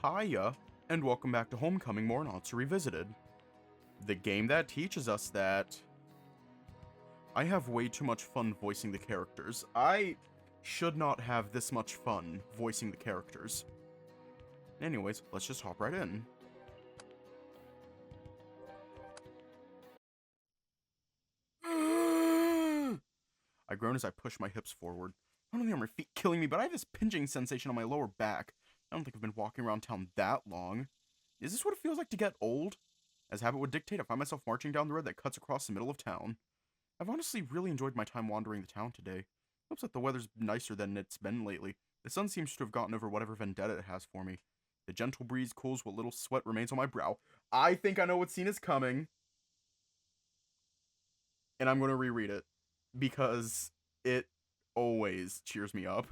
Hiya, and welcome back to Homecoming Morenatsu Revisited. The game that teaches us that I have way too much fun voicing the characters. I should not have this much fun voicing the characters. Anyways, let's just hop right in. I groan as I push my hips forward. Not only are my feet killing me, but I have this pinching sensation on my lower back. I don't think I've been walking around town that long. Is this what it feels like to get old? As habit would dictate, I find myself marching down the road that cuts across the middle of town. I've honestly really enjoyed my time wandering the town today. Looks like the weather's nicer than it's been lately. The sun seems to have gotten over whatever vendetta it has for me. The gentle breeze cools what little sweat remains on my brow. I think I know what scene is coming. And I'm going to reread it. Because it always cheers me up.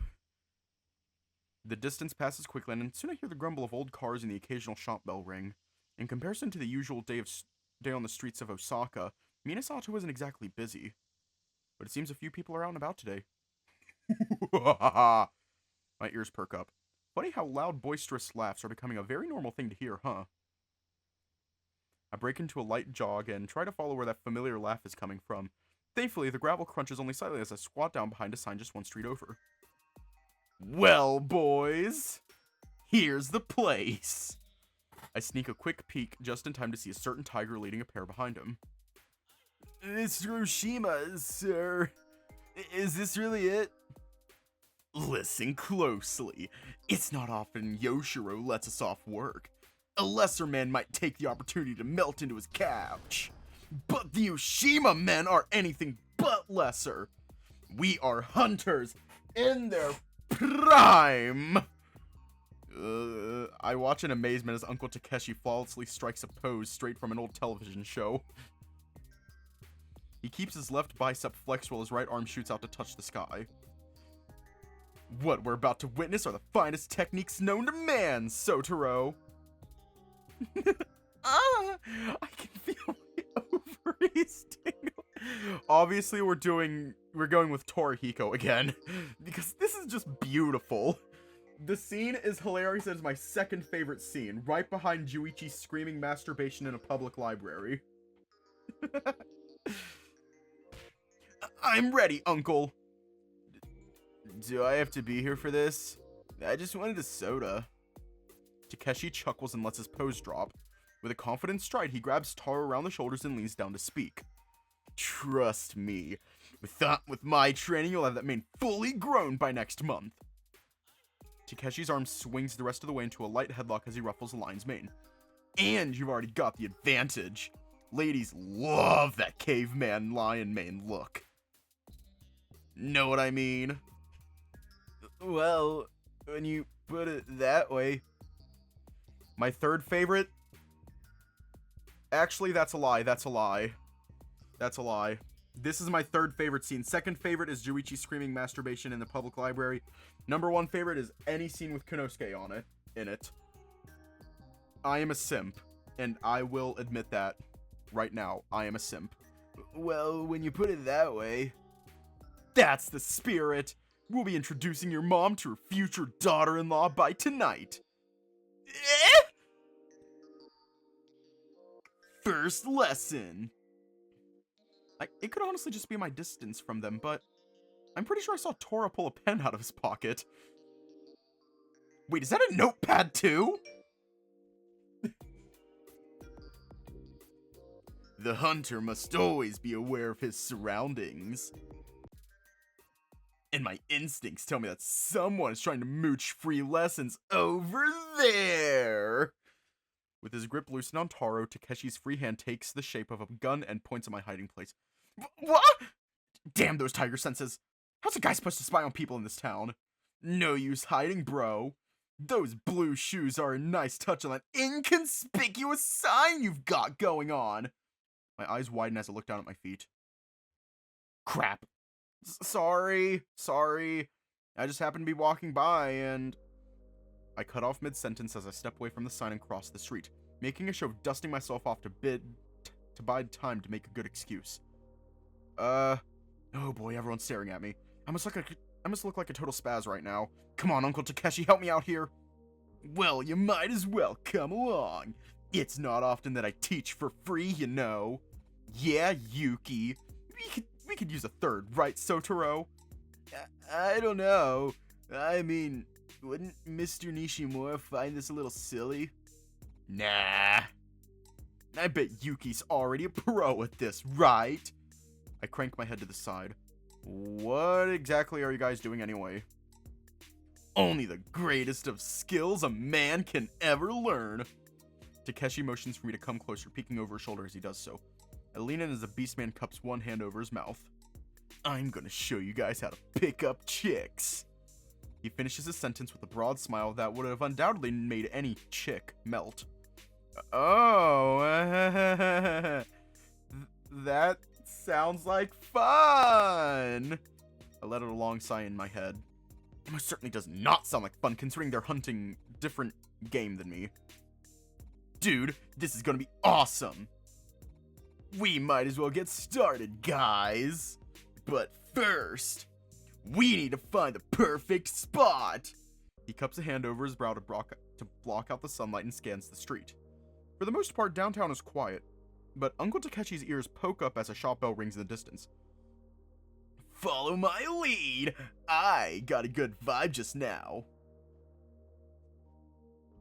The distance passes quickly, and soon I hear the grumble of old cars and the occasional shop bell ring. In comparison to the usual day on the streets of Osaka, Minasato isn't exactly busy. But it seems a few people are out and about today. My ears perk up. Funny how loud, boisterous laughs are becoming a very normal thing to hear, huh? I break into a light jog and try to follow where that familiar laugh is coming from. Thankfully, the gravel crunches only slightly as I squat down behind a sign just one street over. Well, boys, here's the place. I sneak a quick peek just in time to see a certain tiger leading a pair behind him. It's Hiroshima, sir. Is this really it? Listen closely. It's not often Yoshiro lets us off work. A lesser man might take the opportunity to melt into his couch. But the Yoshima men are anything but lesser. We are hunters in their prime. I watch in amazement as Uncle Takeshi flawlessly strikes a pose straight from an old television show. He keeps his left bicep flexed while his right arm shoots out to touch the sky. What we're about to witness are the finest techniques known to man, Sotaro. I can feel my ovaries tingle. Obviously, we're going with Torihiko again, because this is just beautiful. The scene is hilarious. It is my second favorite scene, right behind Juichi's screaming masturbation in a public library. I'm ready, Uncle. Do I have to be here for this? I just wanted a soda. Takeshi chuckles and lets his pose drop. With a confident stride, he grabs Taro around the shoulders and leans down to speak. Trust me. With my training, you'll have that mane fully grown by next month. Takeshi's arm swings the rest of the way into a light headlock as he ruffles the lion's mane. And you've already got the advantage. Ladies love that caveman lion mane look. Know what I mean? Well, when you put it that way. My third favorite? Actually, that's a lie. That's a lie. That's a lie. This is my third favorite scene. Second favorite is Juichi screaming masturbation in the public library. Number one favorite is any scene with Konosuke in it. I am a simp, and I will admit that right now. I am a simp. Well, when you put it that way. That's the spirit. We'll be introducing your mom to her future daughter-in-law by tonight. First lesson. It could honestly just be my distance from them, but I'm pretty sure I saw Tora pull a pen out of his pocket. Wait, is that a notepad too? The hunter must always be aware of his surroundings. And my instincts tell me that someone is trying to mooch free lessons over there. With his grip loosened on Taro, Takeshi's free hand takes the shape of a gun and points at my hiding place. What? Damn those tiger senses. How's a guy supposed to spy on people in this town? No use hiding, bro. Those blue shoes are a nice touch on that inconspicuous sign you've got going on. My eyes widen as I look down at my feet. Crap. Sorry. I just happened to be walking by and... I cut off mid-sentence as I step away from the sign and cross the street, making a show of dusting myself off to bide time to make a good excuse. Oh boy, everyone's staring at me. I must look like a total spaz right now. Come on, Uncle Takeshi, help me out here. Well, you might as well come along. It's not often that I teach for free, you know. Yeah, Yuki. We could use a third, right, Sotaro? I don't know. I mean, wouldn't Mr. Nishimura find this a little silly? Nah. I bet Yuki's already a pro at this, right? I crank my head to the side. What exactly are you guys doing anyway? Only the greatest of skills a man can ever learn. Takeshi motions for me to come closer, peeking over his shoulder as he does so. I lean in as the Beastman cups one hand over his mouth. I'm gonna show you guys how to pick up chicks. He finishes his sentence with a broad smile that would have undoubtedly made any chick melt. Oh, that sounds like fun. I let out a long sigh in my head. It most certainly does not sound like fun considering they're hunting different game than me. Dude, this is gonna be awesome. We might as well get started, guys. But first, we need to find the perfect spot. He cups a hand over his brow to block out the sunlight and scans the street. For the most part, downtown is quiet, but Uncle Takeshi's ears poke up as a shop bell rings in the distance. Follow my lead. I got a good vibe just now.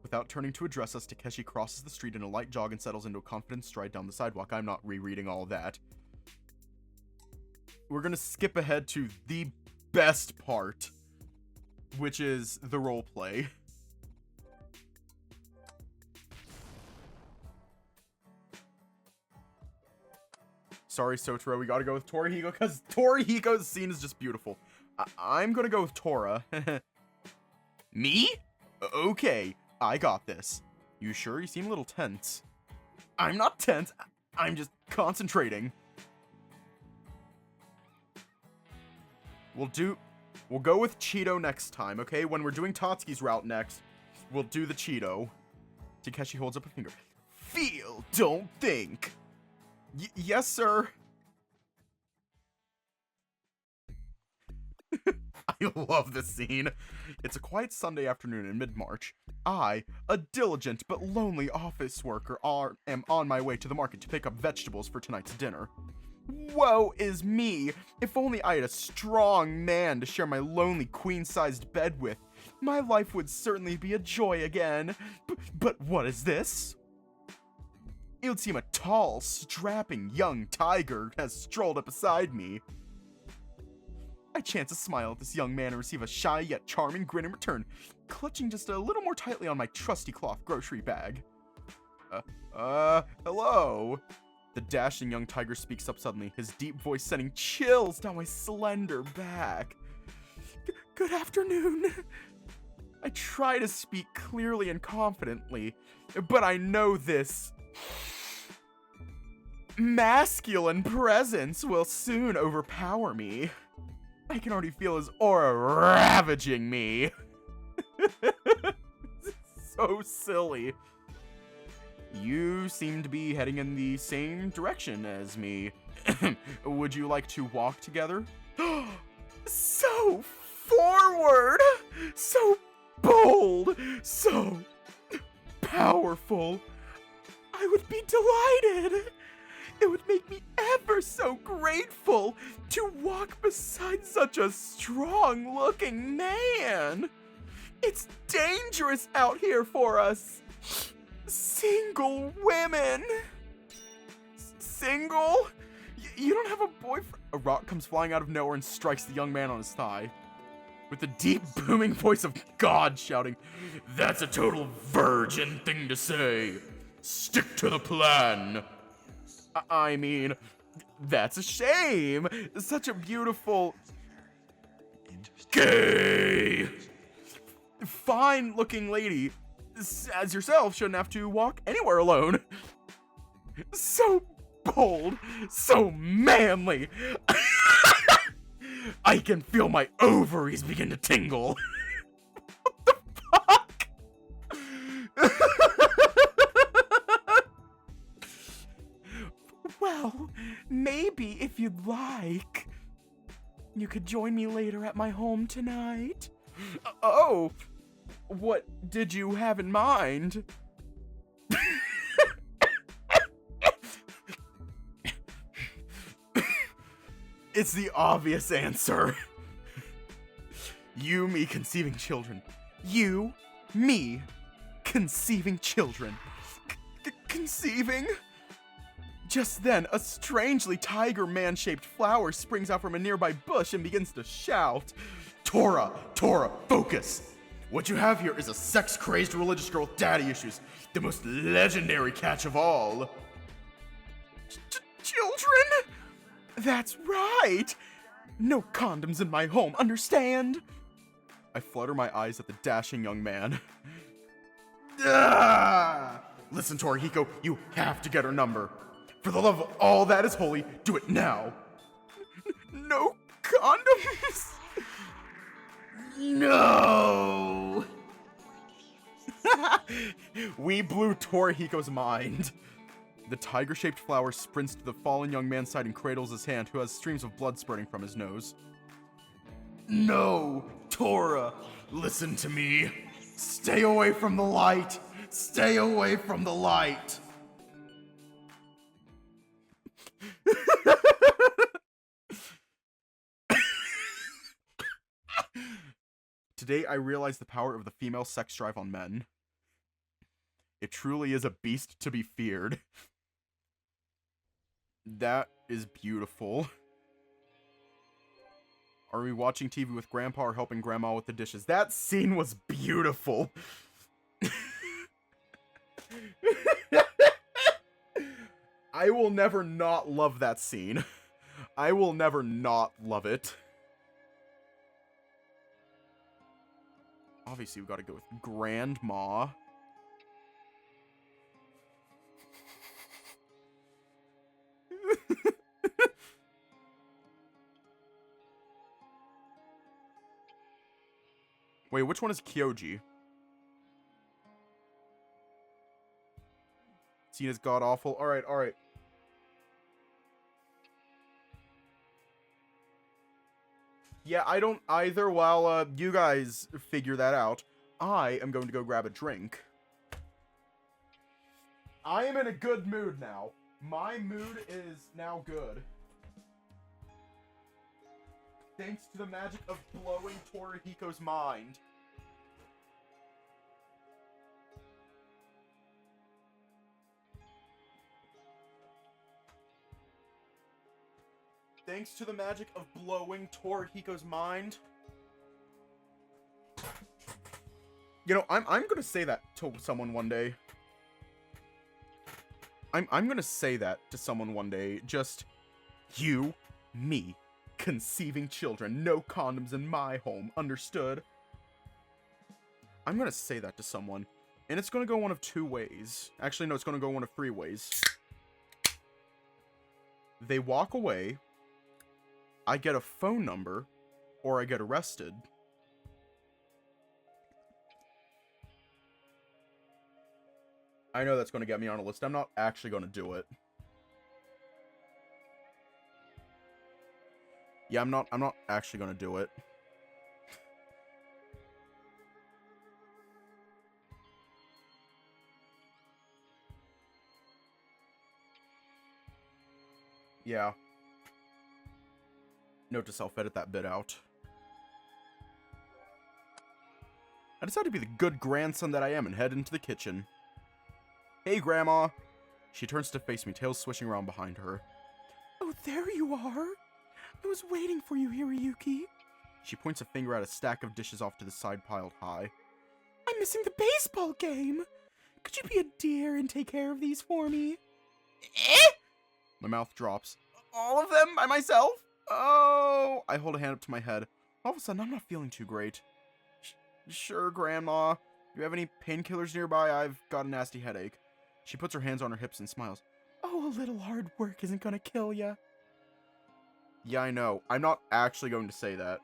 Without turning to address us, Takeshi crosses the street in a light jog and settles into a confident stride down the sidewalk. I'm not rereading all of that. We're gonna skip ahead to the best part, which is the roleplay. Sorry, Sotaro, we gotta go with Torihiko, because Torihiko's scene is just beautiful. I'm gonna go with Tora. Me? Okay, I got this. You sure? You seem a little tense. I'm not tense, I'm just concentrating. We'll go with Cheeto next time, okay? When we're doing Tatsuki's route next, we'll do the Cheeto. Takeshi holds up a finger. Feel, don't think. Yes, sir. I love this scene. It's a quiet Sunday afternoon in mid-March. I, a diligent but lonely office worker, am on my way to the market to pick up vegetables for tonight's dinner. Woe is me! If only I had a strong man to share my lonely queen-sized bed with, my life would certainly be a joy again. But what is this? It would seem a tall, strapping young tiger has strolled up beside me. I chance a smile at this young man and receive a shy yet charming grin in return, clutching just a little more tightly on my trusty cloth grocery bag. Hello? The dashing young tiger speaks up suddenly, his deep voice sending chills down my slender back. Good afternoon. I try to speak clearly and confidently, but I know this masculine presence will soon overpower me. I can already feel his aura ravaging me. So silly. You seem to be heading in the same direction as me. Would you like to walk together? So forward! So bold! So powerful! I would be delighted! It would make me ever so grateful to walk beside such a strong-looking man. It's dangerous out here for us single women. Single? You don't have a boyfriend? A rock comes flying out of nowhere and strikes the young man on his thigh. With the deep, booming voice of God shouting, "That's a total virgin thing to say. Stick to the plan." I mean, that's a shame. Such a beautiful... gay! Fine-looking lady, as yourself, shouldn't have to walk anywhere alone. So bold, so manly. I can feel my ovaries begin to tingle. What the fuck? Well, maybe if you'd like, you could join me later at my home tonight. Oh, What did you have in mind? It's the obvious answer. You, me, conceiving children. You, me, conceiving children. Conceiving? Just then, a strangely tiger man-shaped flower springs out from a nearby bush and begins to shout. Tora, focus! What you have here is a sex-crazed religious girl with daddy issues, the most legendary catch of all. Children? That's right! No condoms in my home, understand? I flutter my eyes at the dashing young man. Listen, Torihiko, you have to get her number. For the love of all that is holy, do it now. No condoms? No! We blew Torihiko's mind. The tiger-shaped flower sprints to the fallen young man's side and cradles his hand, who has streams of blood spurting from his nose. No, Tora, listen to me. Stay away from the light. Stay away from the light. Today I realized the power of the female sex drive on men. It truly is a beast to be feared. That is beautiful. Are we watching TV with Grandpa or helping Grandma with the dishes? That scene was beautiful. I will never not love that scene. I will never not love it. Obviously, we gotta go with Grandma. Wait, which one is Kyouji? Seen as god-awful. Alright, alright. Yeah, I don't either. While you guys figure that out, I am going to go grab a drink. I am in a good mood now. My mood is now good. Thanks to the magic of blowing Torihiko's mind. Thanks to the magic of blowing Torihiko's mind. You know, I'm gonna say that to someone one day. I'm gonna say that to someone one day. Just, you, me, conceiving children, no condoms in my home, understood? I'm gonna say that to someone, and it's gonna go one of two ways. Actually, no, it's gonna go one of three ways. They walk away, I get a phone number, or I get arrested. I know that's going to get me on a list. I'm not actually going to do it. Yeah, I'm not actually going to do it. Yeah. Note to self, edit that bit out. I decided to be the good grandson that I am and head into the kitchen. Hey, Grandma. She turns to face me, tails swishing around behind her. Oh, there you are. I was waiting for you, Hiroyuki. She points a finger at a stack of dishes off to the side piled high. I'm missing the baseball game. Could you be a dear and take care of these for me? Eh? My mouth drops. All of them by myself? Oh. I hold a hand up to my head. All of a sudden, I'm not feeling too great. Sure, Grandma. Do you have any painkillers nearby? I've got a nasty headache. She puts her hands on her hips and smiles. Oh, a little hard work isn't gonna kill ya. Yeah, I know. I'm not actually going to say that.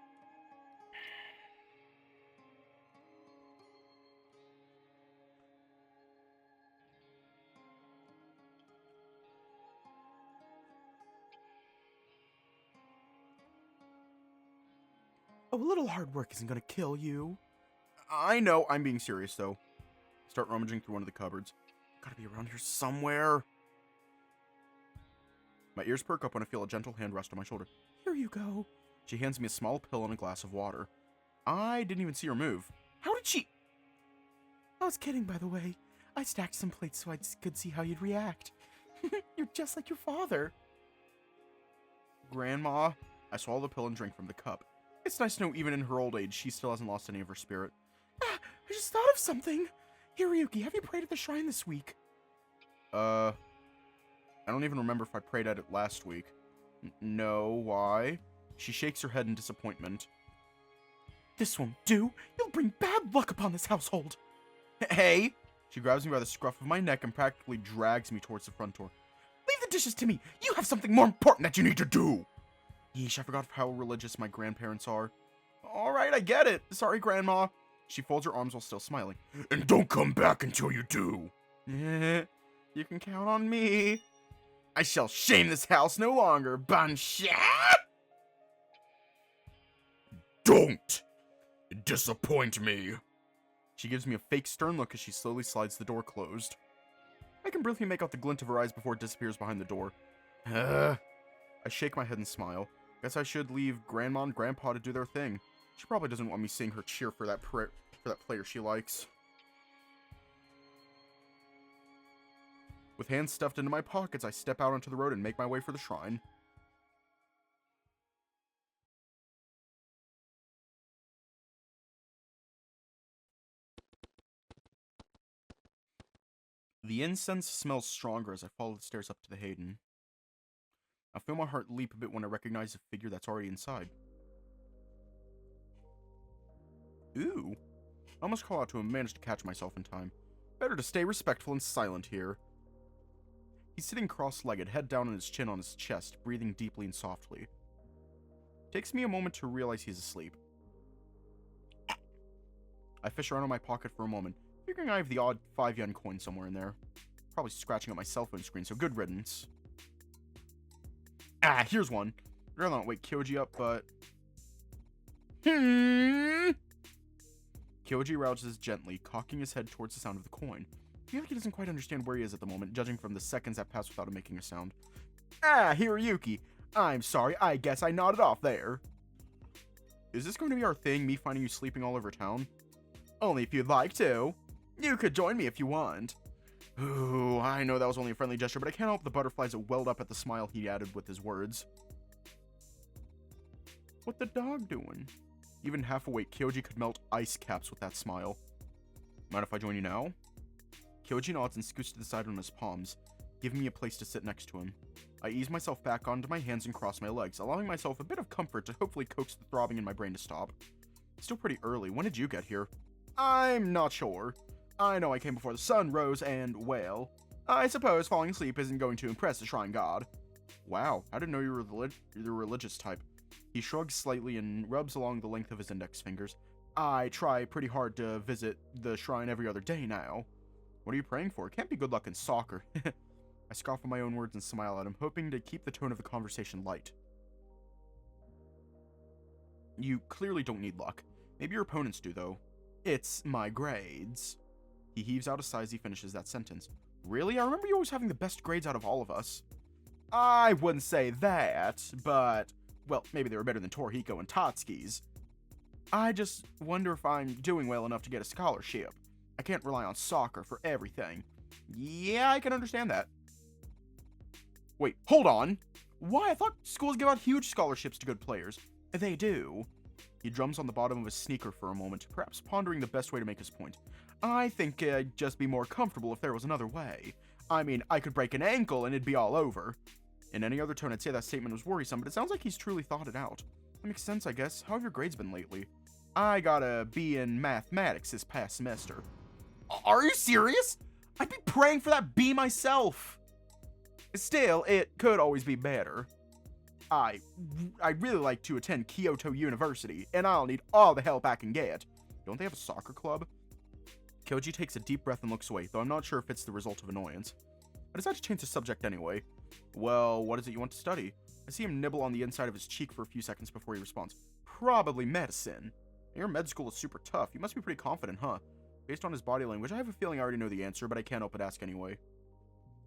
Oh, a little hard work isn't gonna kill you. I know I'm being serious, though. Start rummaging through one of the cupboards. Gotta be around here somewhere. My ears perk up when I feel a gentle hand rest on my shoulder. Here you go. She hands me a small pill and a glass of water. I didn't even see her move. How did she... I was kidding, by the way. I stacked some plates so I could see how you'd react. You're just like your father. Grandma. I swallow the pill and drink from the cup. It's nice to know even in her old age, she still hasn't lost any of her spirit. I just thought of something. Hiroyuki, have you prayed at the shrine this week? I don't even remember if I prayed at it last week. No, why? She shakes her head in disappointment. This won't do. You'll bring bad luck upon this household. Hey! She grabs me by the scruff of my neck and practically drags me towards the front door. Leave the dishes to me! You have something more important that you need to do! Yeesh, I forgot how religious my grandparents are. Alright, I get it. Sorry, Grandma. She folds her arms while still smiling. And don't come back until you do. You can count on me. I shall shame this house no longer, Bansha! Don't disappoint me. She gives me a fake stern look as she slowly slides the door closed. I can briefly make out the glint of her eyes before it disappears behind the door. I shake my head and smile. Guess I should leave Grandma and Grandpa to do their thing. She probably doesn't want me seeing her cheer for that player she likes. With hands stuffed into my pockets, I step out onto the road and make my way for the shrine. The incense smells stronger as I follow the stairs up to the Hayden. I feel my heart leap a bit when I recognize the figure that's already inside. Ooh. I almost call out to him, managed to catch myself in time. Better to stay respectful and silent here. He's sitting cross-legged, head down and his chin on his chest, breathing deeply and softly. Takes me a moment to realize he's asleep. I fish around in my pocket for a moment, figuring I have the odd 5 yen coin somewhere in there. Probably scratching up my cell phone screen, so good riddance. Ah, here's one. I'd rather not wake Kyouji up, but... Kyouji rouses gently, cocking his head towards the sound of the coin. I feel like he doesn't quite understand where he is at the moment, judging from the seconds that pass without him making a sound. Ah, Hiroyuki. I'm sorry, I guess I nodded off there. Is this going to be our thing, me finding you sleeping all over town? Only if you'd like to. You could join me if you want. Ooh, I know that was only a friendly gesture, but I can't help the butterflies that welled up at the smile he added with his words. What the dog doing? Even half awake, Kyouji could melt ice caps with that smile. Mind if I join you now? Kyouji nods and scoots to the side on his palms, giving me a place to sit next to him. I ease myself back onto my hands and cross my legs, allowing myself a bit of comfort to hopefully coax the throbbing in my brain to stop. It's still pretty early. When did you get here? I'm not sure. I know I came before the sun rose and, well, I suppose falling asleep isn't going to impress the shrine god. Wow, I didn't know you were the religious type. He shrugs slightly and rubs along the length of his index fingers. I try pretty hard to visit the shrine every other day now. What are you praying for? It can't be good luck in soccer. I scoff at my own words and smile at him, hoping to keep the tone of the conversation light. You clearly don't need luck. Maybe your opponents do, though. It's my grades. He heaves out a sigh as he finishes that sentence. Really? I remember you always having the best grades out of all of us. I wouldn't say that, but... well, maybe they were better than Torihiko and Tatsuki's. I just wonder if I'm doing well enough to get a scholarship. I can't rely on soccer for everything. Yeah, I can understand that. Wait, hold on. Why? I thought schools give out huge scholarships to good players. They do. He drums on the bottom of his sneaker for a moment, perhaps pondering the best way to make his point. I think I'd just be more comfortable if there was another way. I mean, I could break an ankle and it'd be all over. In any other tone, I'd say that statement was worrisome, but it sounds like he's truly thought it out. That makes sense, I guess. How have your grades been lately? I got a B in mathematics this past semester. Are you serious? I'd be praying for that B myself. Still, it could always be better. I'd really like to attend Kyoto University, and I'll need all the help I can get. Don't they have a soccer club? Kyouji takes a deep breath and looks away, though I'm not sure if it's the result of annoyance. I decide to change the subject anyway. Well, what is it you want to study? I see him nibble on the inside of his cheek for a few seconds before he responds. Probably medicine. Your med school is super tough. You must be pretty confident, huh? Based on his body language, I have a feeling I already know the answer, but I can't help but ask anyway.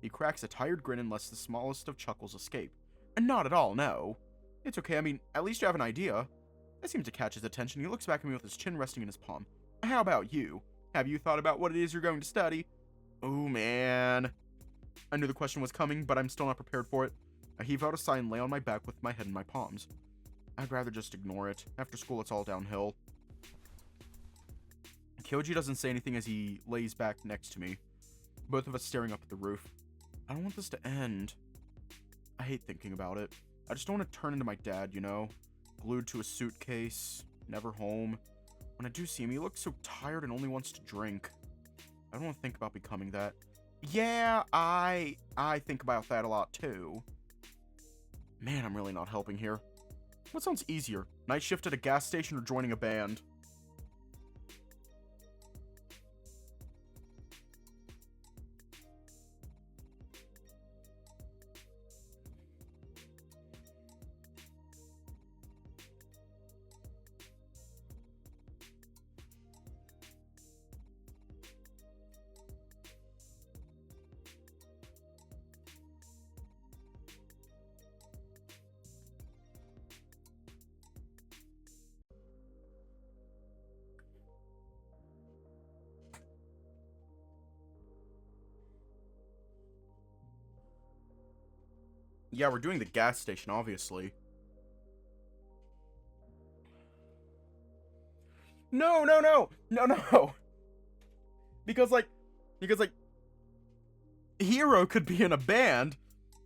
He cracks a tired grin and lets the smallest of chuckles escape. And not at all, no. It's okay, I mean, at least you have an idea. I seem to catch his attention. He looks back at me with his chin resting in his palm. How about you? Have you thought about what it is you're going to study? Oh, man. I knew the question was coming, but I'm still not prepared for it. I heave out a sigh and lay on my back with my head in my palms. I'd rather just ignore it. After school, it's all downhill. Kyouji doesn't say anything as he lays back next to me, both of us staring up at the roof. I don't want this to end. I hate thinking about it. I just don't want to turn into my dad, you know? Glued to a suitcase, never home. When I do see him, he looks so tired and only wants to drink. I don't want to think about becoming that. Yeah, I think about that a lot too. Man, I'm really not helping here. What sounds easier? Night shift at a gas station or joining a band? Yeah, we're doing the gas station, obviously. No, no, no! No, no! Because, like, Hero could be in a band.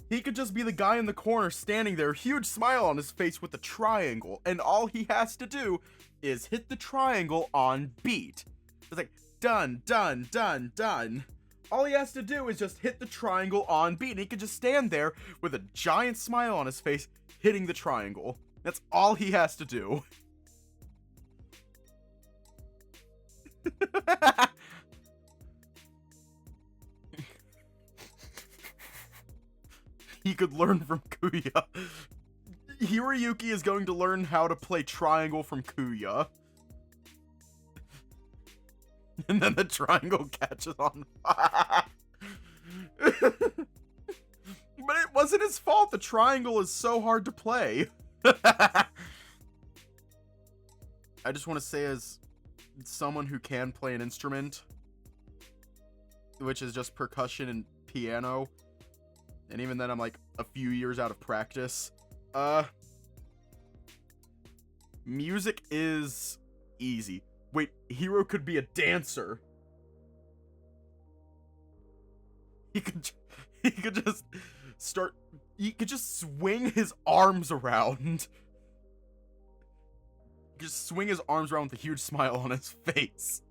He could just be the guy in the corner standing there, huge smile on his face with a triangle, and all he has to do is hit the triangle on beat. It's like, done, done, done, done. All he has to do is just hit the triangle on beat, and he could just stand there with a giant smile on his face, hitting the triangle. That's all he has to do. He could learn from Kuya. Hiroyuki is going to learn how to play triangle from Kuya. And then the triangle catches on fire. But it wasn't his fault. The triangle is so hard to play. I just want to say, as someone who can play an instrument, which is just percussion and piano, and even then I'm like a few years out of practice, music is easy. Wait, Hero could be a dancer. He could just start. He could just swing his arms around. He could just swing his arms around with a huge smile on his face.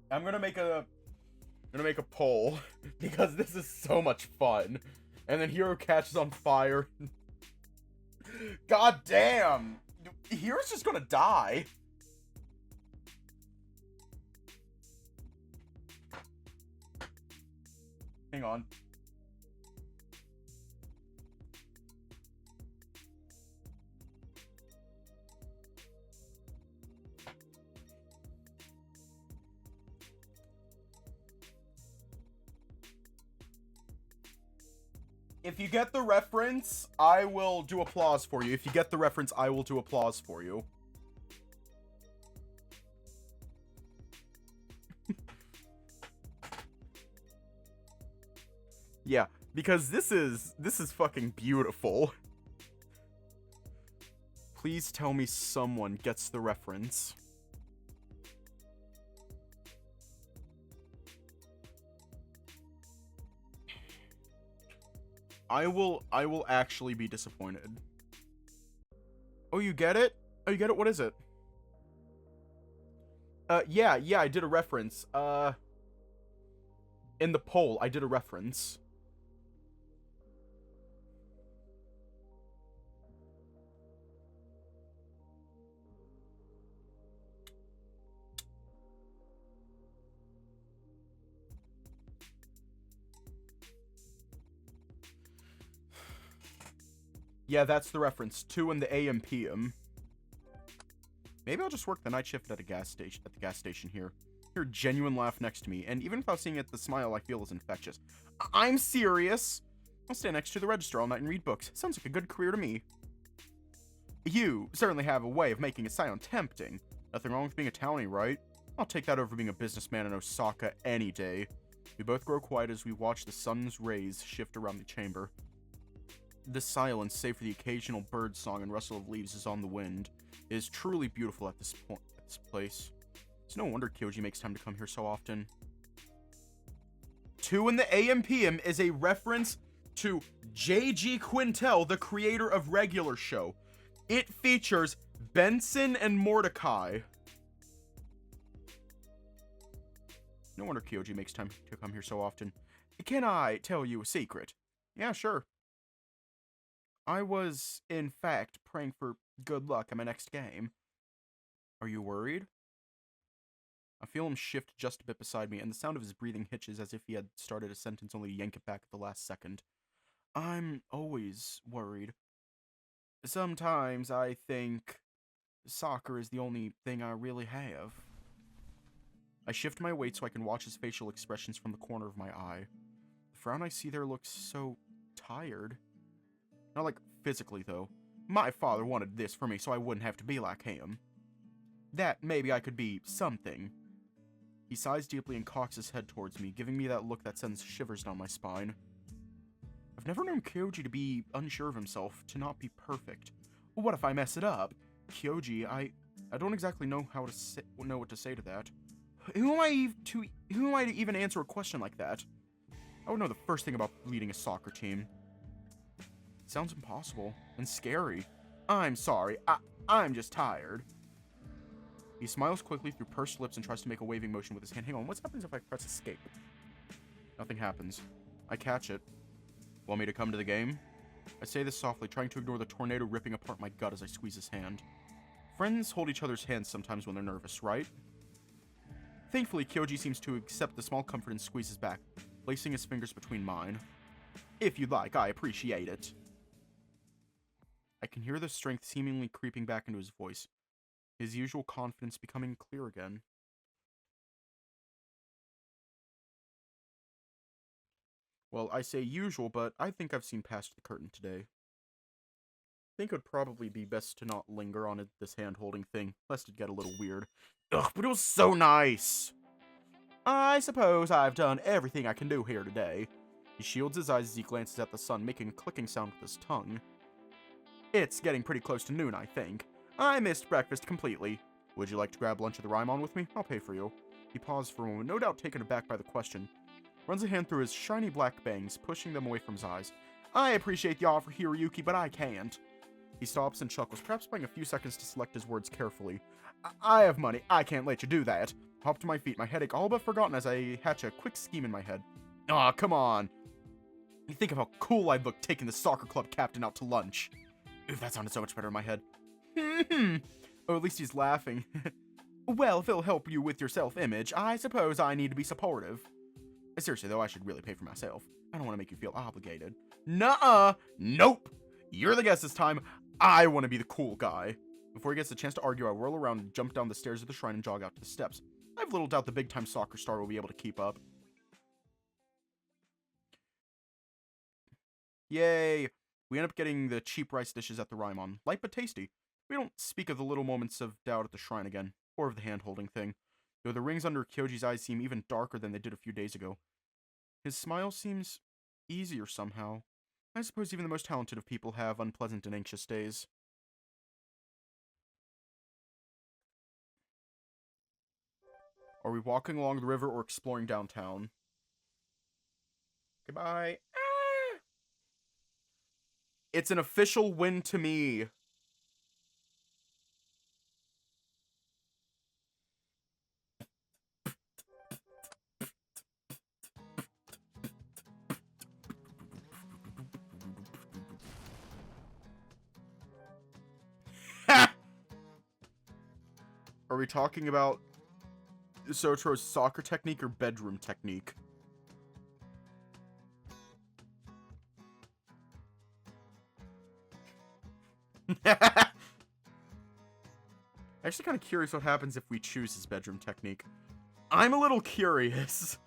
I'm gonna make a poll because this is so much fun. And then Hero catches on fire. God damn! Hero's just gonna die. Hang on. If you get the reference, I will do applause for you. If you get the reference, I will do applause for you. Yeah, because this is fucking beautiful. Please tell me someone gets the reference. I will actually be disappointed. Oh, you get it? Oh, you get it? What is it? Yeah, I did a reference. In the poll, I did a reference. Yeah, that's the reference. 2 in the AM PM. Maybe I'll just work the night shift at the gas station here. Hear a genuine laugh next to me, and even without seeing it, the smile I feel is infectious. I'm serious. I'll stay next to the register all night and read books. Sounds like a good career to me. You certainly have a way of making it sound tempting. Nothing wrong with being a townie, right? I'll take that over being a businessman in Osaka any day. We both grow quiet as we watch the sun's rays shift around the chamber. The silence, save for the occasional bird song and rustle of leaves as on the wind, is truly beautiful at this place. It's no wonder Kyouji makes time to come here so often. 2 in the AM PM is a reference to J.G. Quintel, the creator of Regular Show. It features Benson and Mordecai. No wonder Kyouji makes time to come here so often. Can I tell you a secret? Yeah, sure. I was, in fact, praying for good luck in my next game. Are you worried? I feel him shift just a bit beside me, and the sound of his breathing hitches as if he had started a sentence only to yank it back at the last second. I'm always worried. Sometimes I think soccer is the only thing I really have. I shift my weight so I can watch his facial expressions from the corner of my eye. The frown I see there looks so tired. Not like physically, though. My father wanted this for me so I wouldn't have to be like him. That maybe I could be something. He sighs deeply and cocks his head towards me, giving me that look that sends shivers down my spine. I've never known Kyouji to be unsure of himself, to not be perfect. What if I mess it up? Kyouji, I don't exactly know what to say to that. Who am I to even answer a question like that? I would know the first thing about leading a soccer team. It sounds impossible and scary. I'm sorry. I'm just tired. He smiles quickly through pursed lips and tries to make a waving motion with his hand. Hang on, what happens if I press escape? Nothing happens. I catch it. Want me to come to the game? I say this softly, trying to ignore the tornado ripping apart my gut as I squeeze his hand. Friends hold each other's hands sometimes when they're nervous, right? Thankfully, Kyouji seems to accept the small comfort and squeezes back, placing his fingers between mine. If you'd like, I appreciate it. I can hear the strength seemingly creeping back into his voice, his usual confidence becoming clear again. Well, I say usual, but I think I've seen past the curtain today. I think it would probably be best to not linger on this hand-holding thing, lest it get a little weird. Ugh, but it was so nice! I suppose I've done everything I can do here today. He shields his eyes as he glances at the sun, making a clicking sound with his tongue. It's getting pretty close to noon, I think. I missed breakfast completely. Would you like to grab lunch at the Raimon with me? I'll pay for you. He paused for a moment, no doubt taken aback by the question. Runs a hand through his shiny black bangs, pushing them away from his eyes. I appreciate the offer, Hiroyuki, but I can't. He stops and chuckles, perhaps buying a few seconds to select his words carefully. I have money. I can't let you do that. Hop to my feet, my headache all but forgotten as I hatch a quick scheme in my head. Aw, come on. You think of how cool I'd look taking the soccer club captain out to lunch. Ooh, that sounded so much better in my head. Oh, at least he's laughing. Well, if it'll help you with your self-image, I suppose I need to be supportive. Seriously, though, I should really pay for myself. I don't want to make you feel obligated. Nuh-uh! Nope! You're the guest this time. I want to be the cool guy. Before he gets a chance to argue, I whirl around and jump down the stairs of the shrine and jog out to the steps. I have little doubt the big-time soccer star will be able to keep up. Yay! We end up getting the cheap rice dishes at the Raimon. Light but tasty. We don't speak of the little moments of doubt at the shrine again, or of the hand-holding thing, though the rings under Kyouji's eyes seem even darker than they did a few days ago. His smile seems easier somehow. I suppose even the most talented of people have unpleasant and anxious days. Are we walking along the river or exploring downtown? Goodbye. Ah! It's an official win to me. Are we talking about Sotro's soccer technique or bedroom technique? Actually kind of curious what happens if we choose his bedroom technique. I'm a little curious.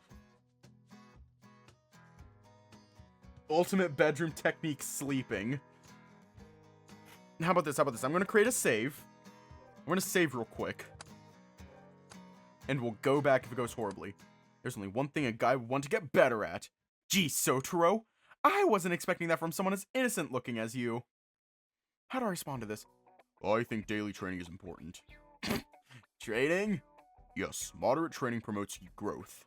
Ultimate bedroom technique, sleeping. How about this? I'm going to create a save. I'm going to save real quick. And we'll go back if it goes horribly. There's only one thing a guy would want to get better at. Gee, Sotaro, I wasn't expecting that from someone as innocent looking as you. How do I respond to this? I think daily training is important. Training? Yes, moderate training promotes growth.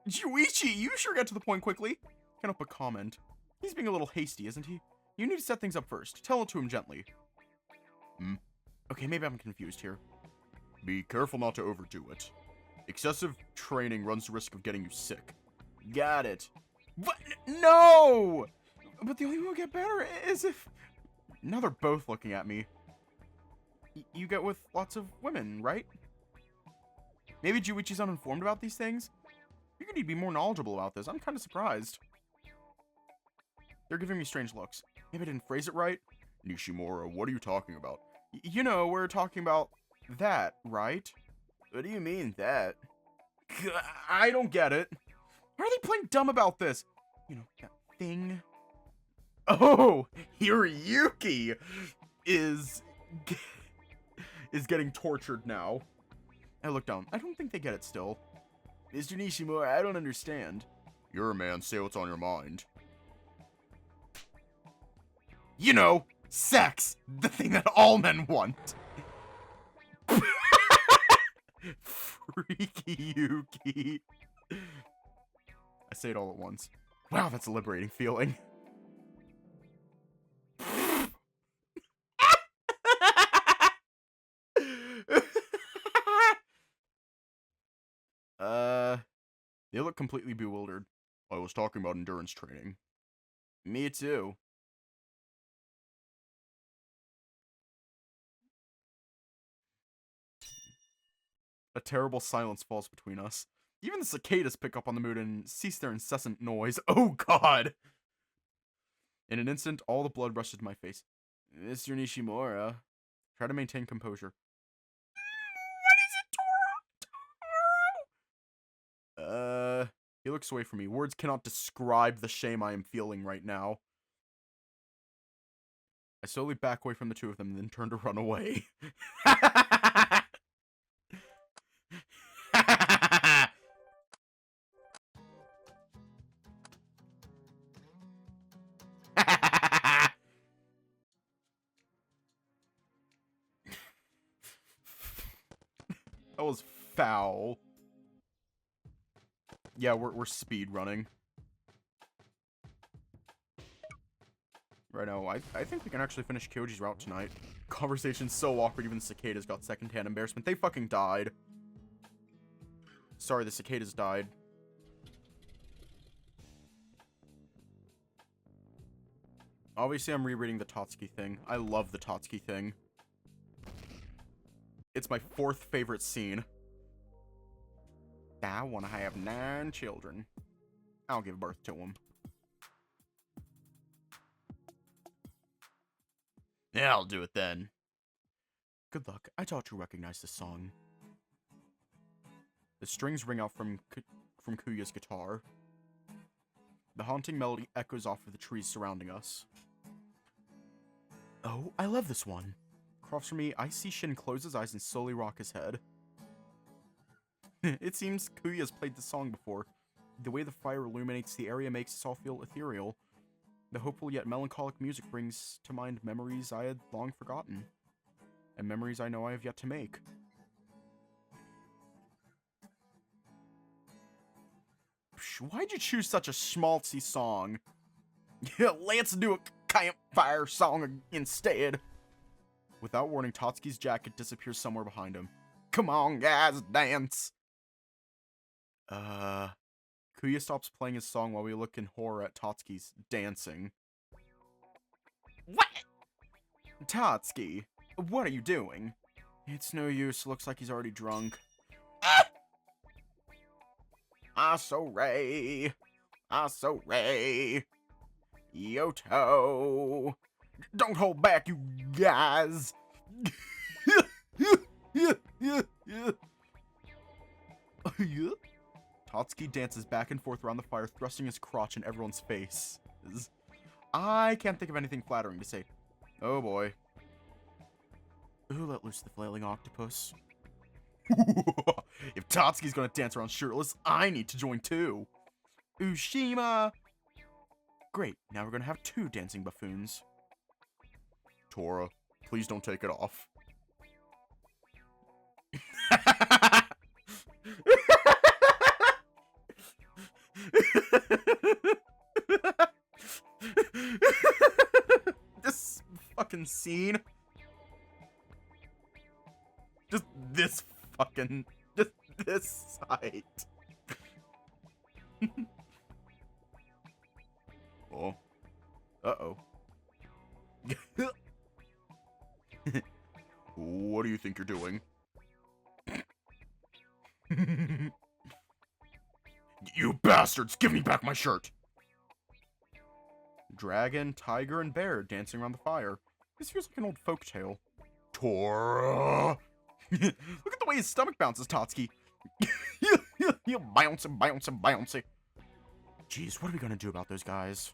Kyouji, you sure got to the point quickly. Can't help but comment. He's being a little hasty, isn't he? You need to set things up first. Tell it to him gently. Okay, maybe I'm confused here. Be careful not to overdo it. Excessive training runs the risk of getting you sick. Got it. But no! But the only way we'll get better is if... Now they're both looking at me. You get with lots of women, right? Maybe Juichi's uninformed about these things? You're gonna need to be more knowledgeable about this. I'm kind of surprised. They're giving me strange looks. Maybe I didn't phrase it right. Nishimura, what are you talking about? You know, we're talking about that, right? What do you mean, that? I don't get it. Why are they playing dumb about this? You know, that thing. Oh, Hiroyuki is getting tortured now. I look down. I don't think they get it still. Mr. Nishimura, I don't understand. You're a man, say what's on your mind. You know, sex! The thing that all men want! Freaky Yuki. I say it all at once. Wow, that's a liberating feeling. They look completely bewildered. I was talking about endurance training. Me too. A terrible silence falls between us. Even the cicadas pick up on the mood and cease their incessant noise. Oh god! In an instant, all the blood rushes to my face. Mr. Nishimura. Try to maintain composure. What is it, Toro? He looks away from me. Words cannot describe the shame I am feeling right now. I slowly back away from the two of them and then turn to run away. That was foul. Yeah, we're speed running. Right now, I think we can actually finish Kyouji's route tonight. Conversation's so awkward, even the cicadas got secondhand embarrassment. They fucking died. Sorry, the cicadas died. Obviously, I'm rereading the Tatsuki thing. I love the Tatsuki thing. It's my 4th favorite scene. I want to have 9 children. I'll give birth to them. Yeah, I'll do it then. Good luck. I doubt you recognize this song. The strings ring out from Kuya's guitar. The haunting melody echoes off of the trees surrounding us. Oh, I love this one. Across from me, I see Shin close his eyes and slowly rock his head. It seems Kuya's played this song before. The way the fire illuminates the area makes us all feel ethereal. The hopeful yet melancholic music brings to mind memories I had long forgotten. And memories I know I have yet to make. Why'd you choose such a schmaltzy song? Yeah, let's do a campfire song instead. Without warning, Tatsuki's jacket disappears somewhere behind him. Come on, guys, dance! Kuya stops playing his song while we look in horror at Tatsuki's dancing. What? Tatsuki, what are you doing? It's no use, looks like he's already drunk. Ah, so Ray. Yoto. Don't hold back, you guys. Tatsuki dances back and forth around the fire, thrusting his crotch in everyone's face. I can't think of anything flattering to say. Oh boy. Who let loose the flailing octopus? If Tatsuki's gonna dance around shirtless, I need to join too. Ushima! Great, now we're gonna have 2 dancing buffoons. Tora, please don't take it off. This fucking scene. Just this sight. Oh. Uh-oh. What do you think you're doing? You bastards! Give me back my shirt! Dragon, tiger, and bear dancing around the fire. This feels like an old folktale. Tora! Look at the way his stomach bounces, Tatsuki. You bounce and bounce and bounce. Jeez, what are we gonna do about those guys?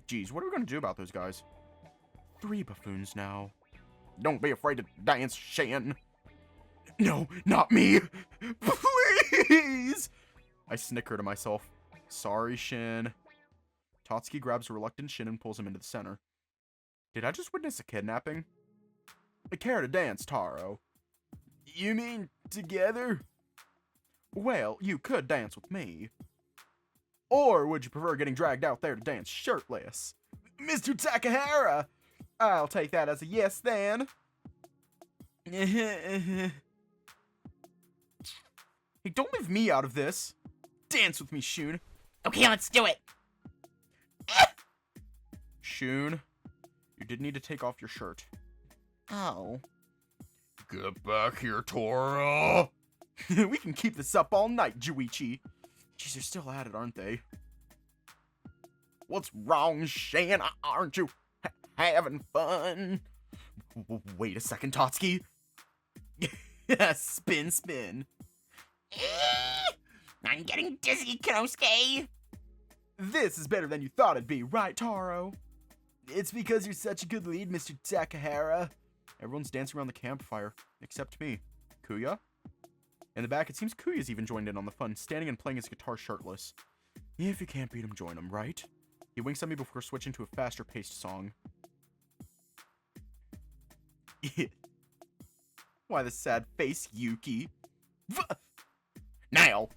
Jeez, what are we gonna do about those guys? 3 buffoons now. Don't be afraid to dance, Shan. No, not me. Please! I snicker to myself. Sorry, Shin. Tatsuki grabs a reluctant Shin and pulls him into the center. Did I just witness a kidnapping? I care to dance, Taro. You mean together? Well, you could dance with me. Or would you prefer getting dragged out there to dance shirtless? Mr. Takahara! I'll take that as a yes, then. Hey, don't leave me out of this. Dance with me, Shun. Okay, let's do it. Shun, you did need to take off your shirt. Oh. Get back here, Tora. We can keep this up all night, Juichi. Jeez, they're still at it, aren't they? What's wrong, Shan? Aren't you having fun? Wait a second, Tatsuki. Spin, spin. I'm getting dizzy, Konosuke. This is better than you thought it'd be, right, Taro? It's because you're such a good lead, Mr. Takahara. Everyone's dancing around the campfire, except me. Kuya? In the back, it seems Kuya's even joined in on the fun, standing and playing his guitar shirtless. If you can't beat him, join him, right? He winks at me before switching to a faster-paced song. Why the sad face, Yuki? Now!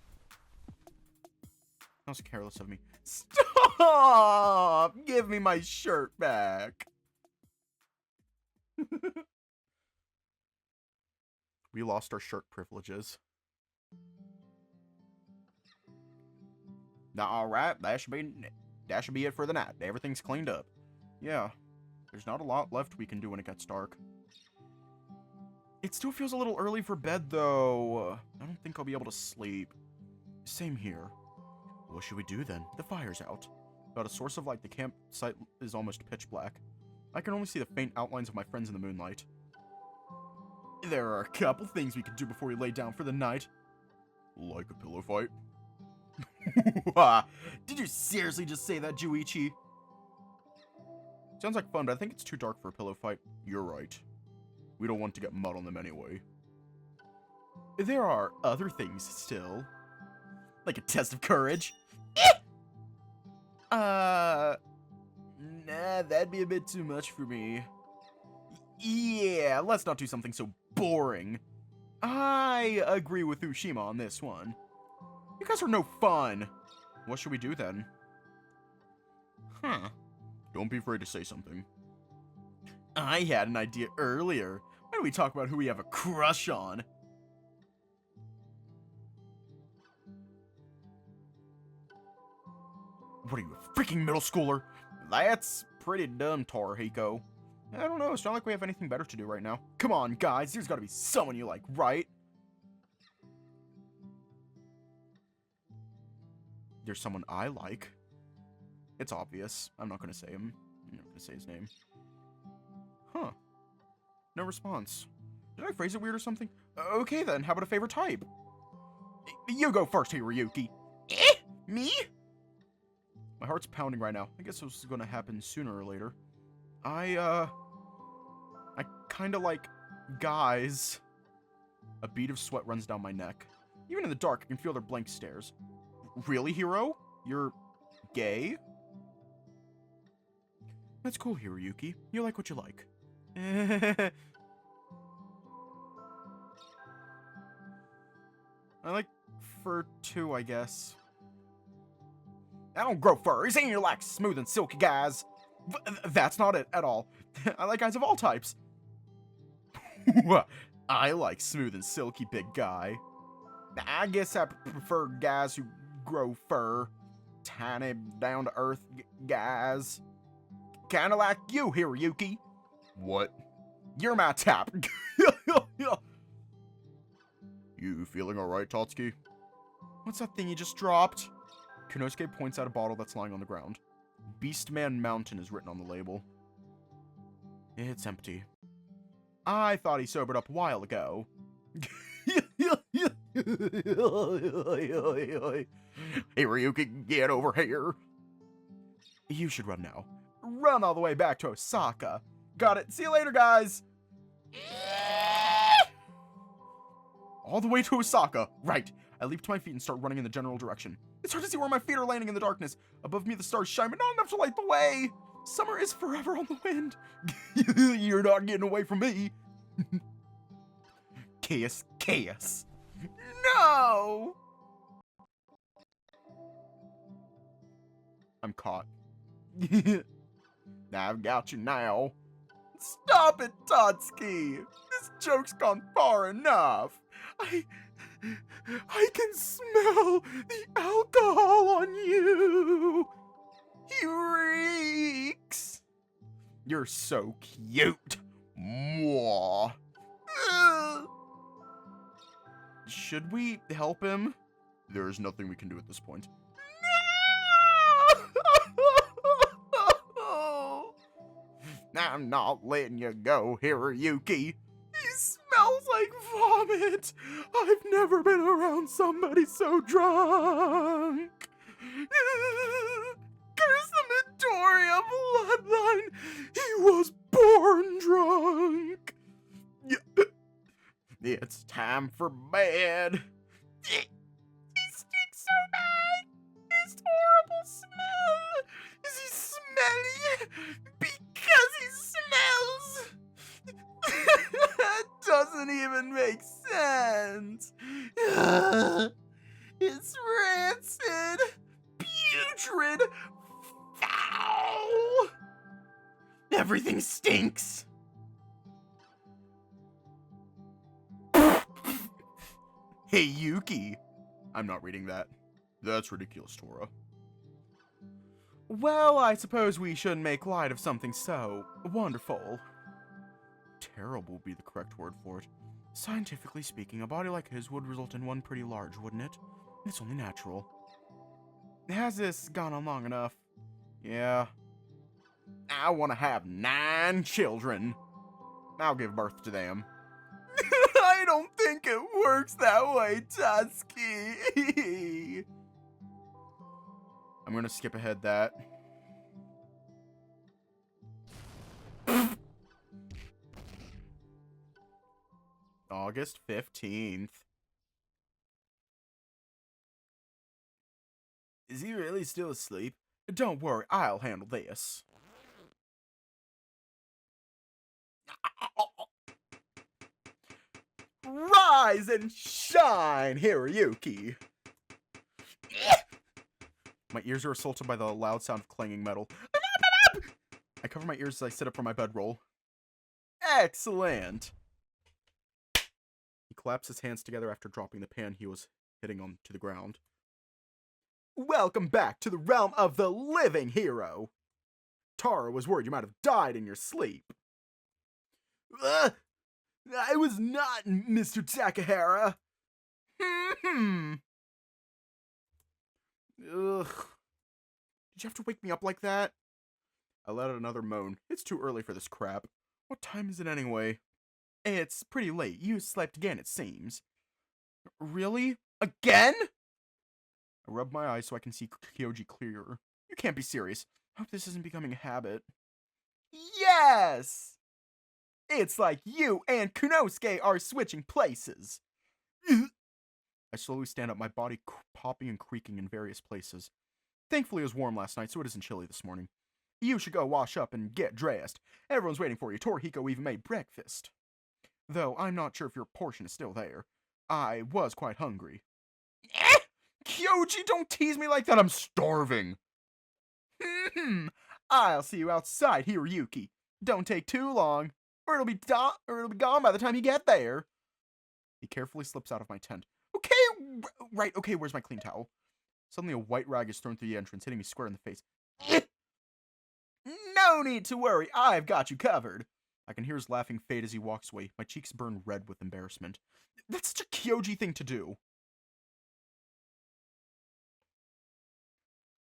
That was careless of me. Stop! Give me my shirt back. We lost our shirt privileges. Now, alright, that should be it for the night. Everything's cleaned up. Yeah, there's not a lot left we can do when it gets dark. It still feels a little early for bed, though. I don't think I'll be able to sleep. Same here. What should we do then? The fire's out. Without a source of light, the campsite is almost pitch black. I can only see the faint outlines of my friends in the moonlight. There are a couple things we could do before we lay down for the night. Like a pillow fight? Did you seriously just say that, Juichi? Sounds like fun, but I think it's too dark for a pillow fight. You're right. We don't want to get mud on them anyway. There are other things still. Like a test of courage. Nah, that'd be a bit too much for me. Yeah, let's not do something so boring. I agree with Ushima on this one. You guys are no fun. What should we do then? Huh. Don't be afraid to say something. I had an idea earlier. Why don't we talk about who we have a crush on? What are you, a freaking middle schooler? That's pretty dumb, Torihiko. I don't know, it's not like we have anything better to do right now. Come on, guys, there's gotta be someone you like, right? There's someone I like. It's obvious. I'm not gonna say him. I'm not gonna say his name. Huh. No response. Did I phrase it weird or something? Okay then, how about a favorite type? You go first, Hiroyuki. Eh? Me? My heart's pounding right now. I guess this is gonna happen sooner or later. I kinda like guys. A bead of sweat runs down my neck. Even in the dark, I can feel their blank stares. Really, Hiro? You're gay? That's cool, Hiroyuki. You like what you like. I like fur too, I guess. I don't grow fur. Saying you like smooth and silky guys. That's not it at all. I like guys of all types. I like smooth and silky big guy. I guess I prefer guys who grow fur. Tiny, down-to-earth guys. Kinda like you, Hiroyuki. What? You're my type. You feeling alright, Tatsuki? What's that thing you just dropped? Konosuke points out a bottle that's lying on the ground. Beastman Mountain is written on the label. It's empty. I thought he sobered up a while ago. Hiroyuki, get over here. You should run now. Run all the way back to Osaka. Got it. See you later, guys. All the way to Osaka. Right. I leap to my feet and start running in the general direction. It's hard to see where my feet are landing in the darkness. Above me, the stars shine, but not enough to light the way. Summer is forever on the wind. You're not getting away from me. Chaos, chaos. No! I'm caught. I've got you now. Stop it, Tatsuki. This joke's gone far enough. I can smell the alcohol on you. He reeks. You're so cute. Mwah. Should we help him? There's nothing we can do at this point. No! I'm not letting you go, Hiroyuki. He smells like vomit. I've never been around somebody so drunk. Curse the Midoriya bloodline. He was born drunk. It's time for bed. He stinks so bad. His horrible smell. Is he smelly? Because he smells. That doesn't even make sense. It's rancid, putrid, foul. Everything stinks. Hey, Yuki. I'm not reading that. That's ridiculous, Tora. Well, I suppose we shouldn't make light of something so wonderful. Terrible would be the correct word for it. Scientifically speaking, a body like his would result in one pretty large, wouldn't it? It's only natural. Has this gone on long enough? Yeah. I want to have 9 children. I'll give birth to them. I don't think it works that way, Tatsuki. I'm gonna skip ahead that. August 15th. Is he really still asleep? Don't worry, I'll handle this. Rise and shine, Hiroyuki. My ears are assaulted by the loud sound of clanging metal. I cover my ears as I sit up from my bedroll. Excellent. He claps his hands together after dropping the pan he was hitting on to the ground. Welcome back to the realm of the living, hero. Tara was worried you might have died in your sleep. I was not, Mr. Takahara. Ugh. Did you have to wake me up like that? I let out another moan. It's too early for this crap. What time is it anyway? It's pretty late. You slept again, it seems. Really? Again? I rub my eyes so I can see Kyouji clearer. You can't be serious. I hope this isn't becoming a habit. Yes! It's like you and Kunosuke are switching places. I slowly stand up, my body popping and creaking in various places. Thankfully it was warm last night, so it isn't chilly this morning. You should go wash up and get dressed. Everyone's waiting for you. Torihiko even made breakfast. Though I'm not sure if your portion is still there. I was quite hungry. Kyouji, don't tease me like that. I'm starving. I'll see you outside, Hiroyuki. Don't take too long, or it'll be gone by the time you get there. He carefully slips out of my tent. Okay, right, okay, where's my clean towel? Suddenly a white rag is thrown through the entrance, hitting me square in the face. No need to worry, I've got you covered. I can hear his laughing fade as he walks away. My cheeks burn red with embarrassment. That's such a Kyouji thing to do.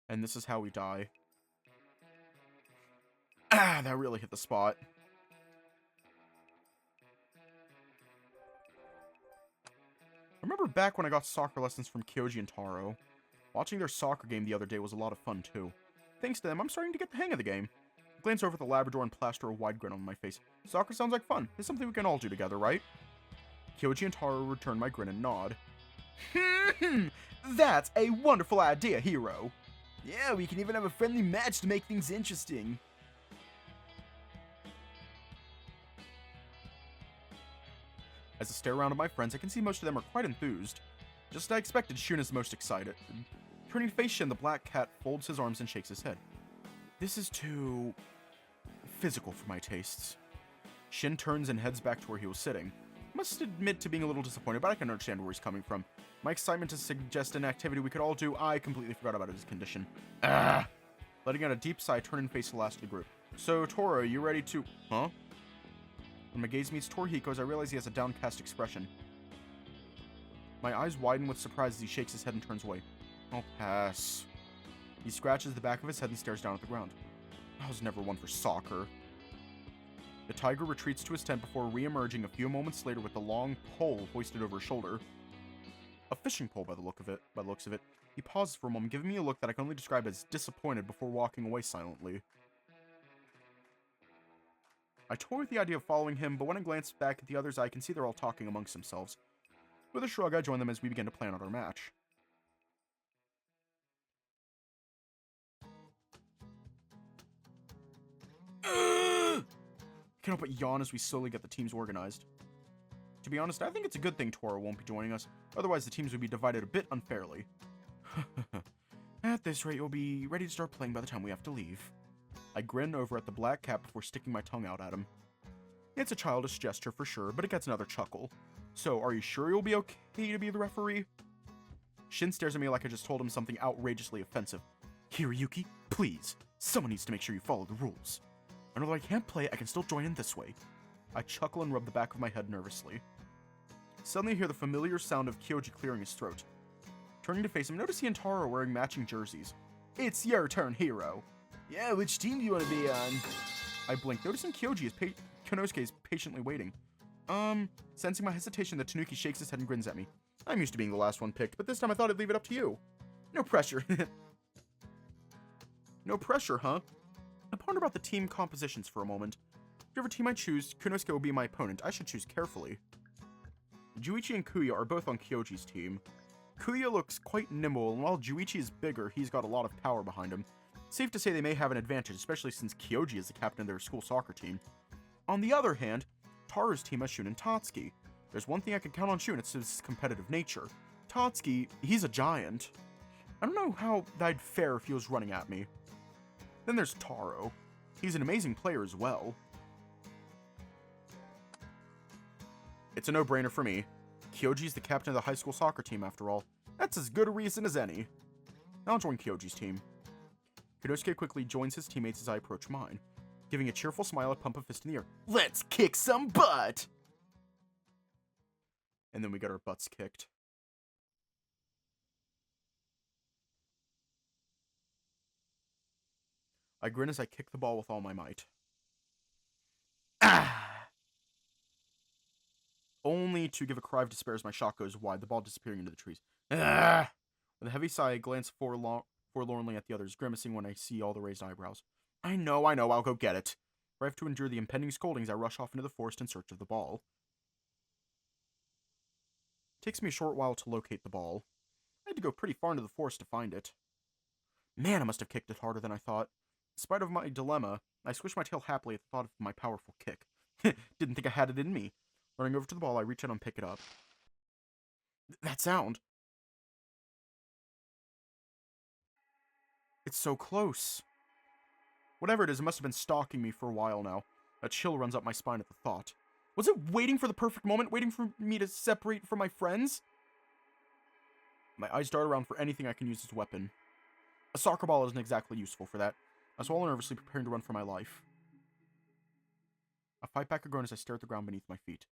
And this is how we die. Ah, that really hit the spot. I remember back when I got soccer lessons from Kyouji and Taro. Watching their soccer game the other day was a lot of fun too. Thanks to them, I'm starting to get the hang of the game. I glance over at the Labrador and plaster a wide grin on my face. Soccer sounds like fun. It's something we can all do together, right? Kyouji and Taro return my grin and nod. That's a wonderful idea, Hiro. Yeah, we can even have a friendly match to make things interesting. As I stare around at my friends, I can see most of them are quite enthused. Just as I expected, Shun is the most excited. Turning to face Shin, the black cat folds his arms and shakes his head. This is too physical for my tastes. Shin turns and heads back to where he was sitting. Must admit to being a little disappointed, but I can understand where he's coming from. My excitement to suggest an activity we could all do, I completely forgot about his condition. Letting out a deep sigh, I turn and face the last of the group. So, Toro, you ready to... Huh? When my gaze meets Torihiko's, I realize he has a downcast expression. My eyes widen with surprise as he shakes his head and turns away. I'll pass. He scratches the back of his head and stares down at the ground. I was never one for soccer. The tiger retreats to his tent before re-emerging a few moments later with a long pole hoisted over his shoulder. A fishing pole by the looks of it. He pauses for a moment, giving me a look that I can only describe as disappointed before walking away silently. I toy with the idea of following him, but when I glance back at the others, I can see they're all talking amongst themselves. With a shrug, I join them as we begin to plan out our match. I can't help but yawn as we slowly get the teams organized. To be honest, I think it's a good thing Toro won't be joining us, otherwise the teams would be divided a bit unfairly. At this rate, you'll be ready to start playing by the time we have to leave. I grin over at the black cat before sticking my tongue out at him. It's a childish gesture for sure, but it gets another chuckle. So, are you sure you'll be okay to be the referee? Shin stares at me like I just told him something outrageously offensive. Hiroyuki, please. Someone needs to make sure you follow the rules. And although I can't play, I can still join in this way. I chuckle and rub the back of my head nervously. Suddenly I hear the familiar sound of Kyouji clearing his throat. Turning to face him, notice he and Taro are wearing matching jerseys. It's your turn, Hiro. Yeah, which team do you want to be on? I blink, noticing Konosuke is patiently waiting. Sensing my hesitation, the Tanuki shakes his head and grins at me. I'm used to being the last one picked, but this time I thought I'd leave it up to you. No pressure. No pressure, huh? I ponder about the team compositions for a moment. Whichever team I choose, Konosuke will be my opponent. I should choose carefully. Juichi and Kuya are both on Kyouji's team. Kuya looks quite nimble, and while Juichi is bigger, he's got a lot of power behind him. Safe to say they may have an advantage, especially since Kyouji is the captain of their school soccer team. On the other hand, Taro's team has Shun and Tatsuki. There's one thing I can count on Shun, it's his competitive nature. Tatsuki, he's a giant. I don't know how that'd fare if he was running at me. Then there's Taro. He's an amazing player as well. It's a no-brainer for me. Kyoji's the captain of the high school soccer team after all. That's as good a reason as any. I'll join Kyoji's team. Konosuke quickly joins his teammates as I approach mine. Giving a cheerful smile, I pump a fist in the air. Let's kick some butt! And then we got our butts kicked. I grin as I kick the ball with all my might. Ah! Only to give a cry of despair as my shot goes wide, the ball disappearing into the trees. Ah! With a heavy sigh, I glance forlornly at the others, grimacing when I see all the raised eyebrows. I know, I'll go get it. I have to endure the impending scoldings, I rush off into the forest in search of the ball. It takes me a short while to locate the ball. I had to go pretty far into the forest to find it. Man, I must have kicked it harder than I thought. In spite of my dilemma, I swished my tail happily at the thought of my powerful kick. Didn't think I had it in me. Running over to the ball, I reach out and pick it up. That sound. It's so close. Whatever it is, it must have been stalking me for a while now. A chill runs up my spine at the thought. Was it waiting for the perfect moment, waiting for me to separate from my friends? My eyes dart around for anything I can use as a weapon. A soccer ball isn't exactly useful for that. I swallow nervously, preparing to run for my life. I fight back a groan as I stare at the ground beneath my feet.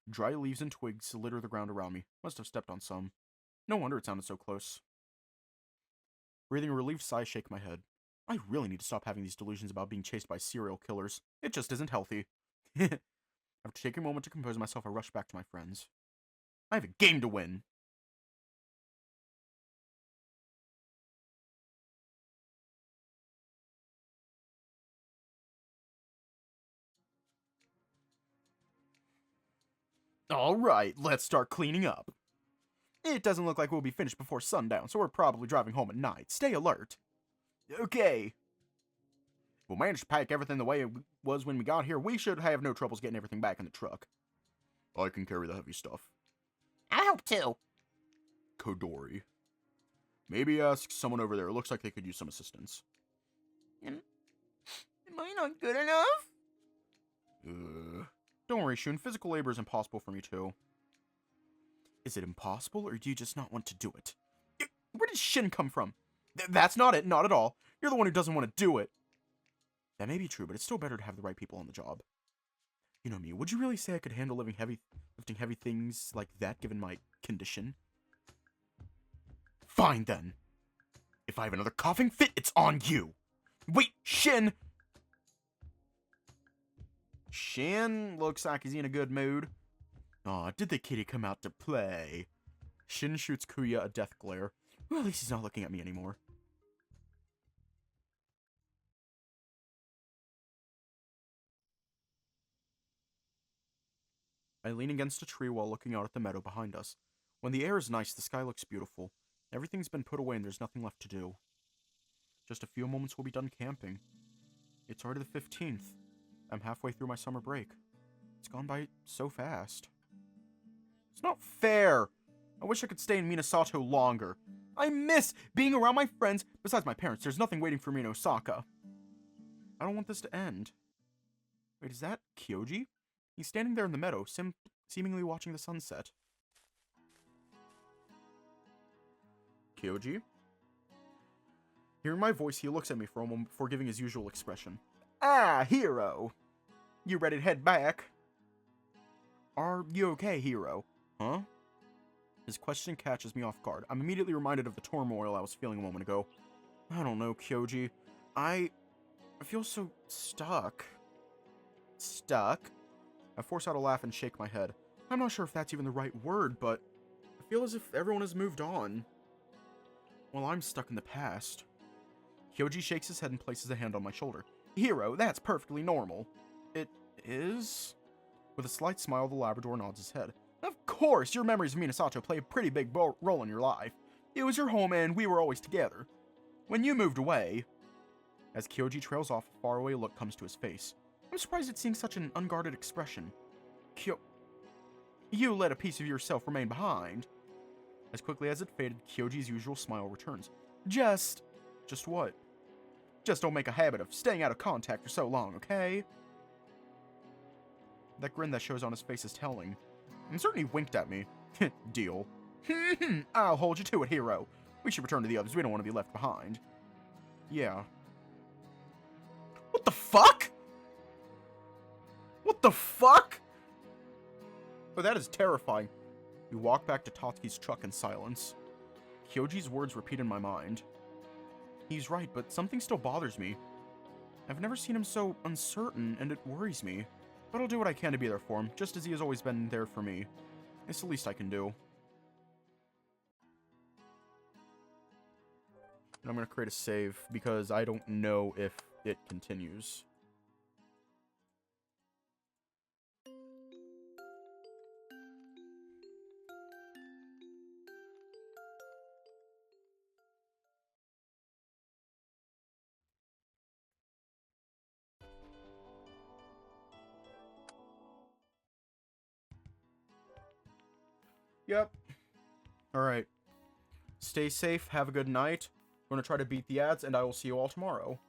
Dry leaves and twigs litter the ground around me. Must have stepped on some. No wonder it sounded so close. Breathing a relieved sigh, I shake my head. I really need to stop having these delusions about being chased by serial killers. It just isn't healthy. After taking a moment to compose myself, I rush back to my friends. I have a game to win. Alright, let's start cleaning up. It doesn't look like we'll be finished before sundown, so we're probably driving home at night. Stay alert. Okay. We'll manage to pack everything the way it was when we got here. We should have no troubles getting everything back in the truck. I can carry the heavy stuff. I hope to. Kodori. Maybe ask someone over there. It looks like they could use some assistance. Am I not good enough? Don't worry, Shun. Physical labor is impossible for me, too. Is it impossible, or do you just not want to do it? Where did Shin come from? That's not it. Not at all. You're the one who doesn't want to do it. That may be true, but it's still better to have the right people on the job. You know me. Would you really say I could handle lifting heavy things like that, given my condition? Fine, then. If I have another coughing fit, it's on you. Wait, Shin! Shin looks like he's in a good mood. Aw, did the kitty come out to play? Shin shoots Kuya a death glare. Well, at least he's not looking at me anymore. I lean against a tree while looking out at the meadow behind us. When the air is nice, the sky looks beautiful. Everything's been put away and there's nothing left to do. Just a few moments we'll be done camping. It's already the 15th. I'm halfway through my summer break. It's gone by so fast. It's not fair! I wish I could stay in Minasato longer. I miss being around my friends. Besides my parents, there's nothing waiting for me in Osaka. I don't want this to end. Wait, is that Kyouji? He's standing there in the meadow, seemingly watching the sunset. Kyouji? Hearing my voice, he looks at me for a moment before giving his usual expression. Ah, Hiro! You ready to head back? Are you okay, Hiro? Huh? His question catches me off guard. I'm immediately reminded of the turmoil I was feeling a moment ago. I don't know, Kyouji. I feel so stuck. Stuck? I force out a laugh and shake my head. I'm not sure if that's even the right word, but I feel as if everyone has moved on. Well, I'm stuck in the past. Kyouji shakes his head and places a hand on my shoulder. Hiro, that's perfectly normal. It is? With a slight smile, the Labrador nods his head. Of course, your memories of Minasato play a pretty big role in your life. It was your home and we were always together. When you moved away... As Kyouji trails off, a faraway look comes to his face. I'm surprised at seeing such an unguarded expression. You let a piece of yourself remain behind. As quickly as it faded, Kyoji's usual smile returns. Just what? Just don't make a habit of staying out of contact for so long, okay? That grin that shows on his face is telling. And certainly winked at me. Deal. I'll hold you to it, Hiro. We should return to the others. We don't want to be left behind. Yeah. What the fuck? What the fuck? Oh, that is terrifying. We walk back to Tatsuki's truck in silence. Kyoji's words repeat in my mind. He's right, but something still bothers me. I've never seen him so uncertain, and it worries me. But I'll do what I can to be there for him, just as he has always been there for me. It's the least I can do. And I'm going to create a save, because I don't know if it continues. Yep. Alright. Stay safe, have a good night. I'm going to try to beat the ads, and I will see you all tomorrow.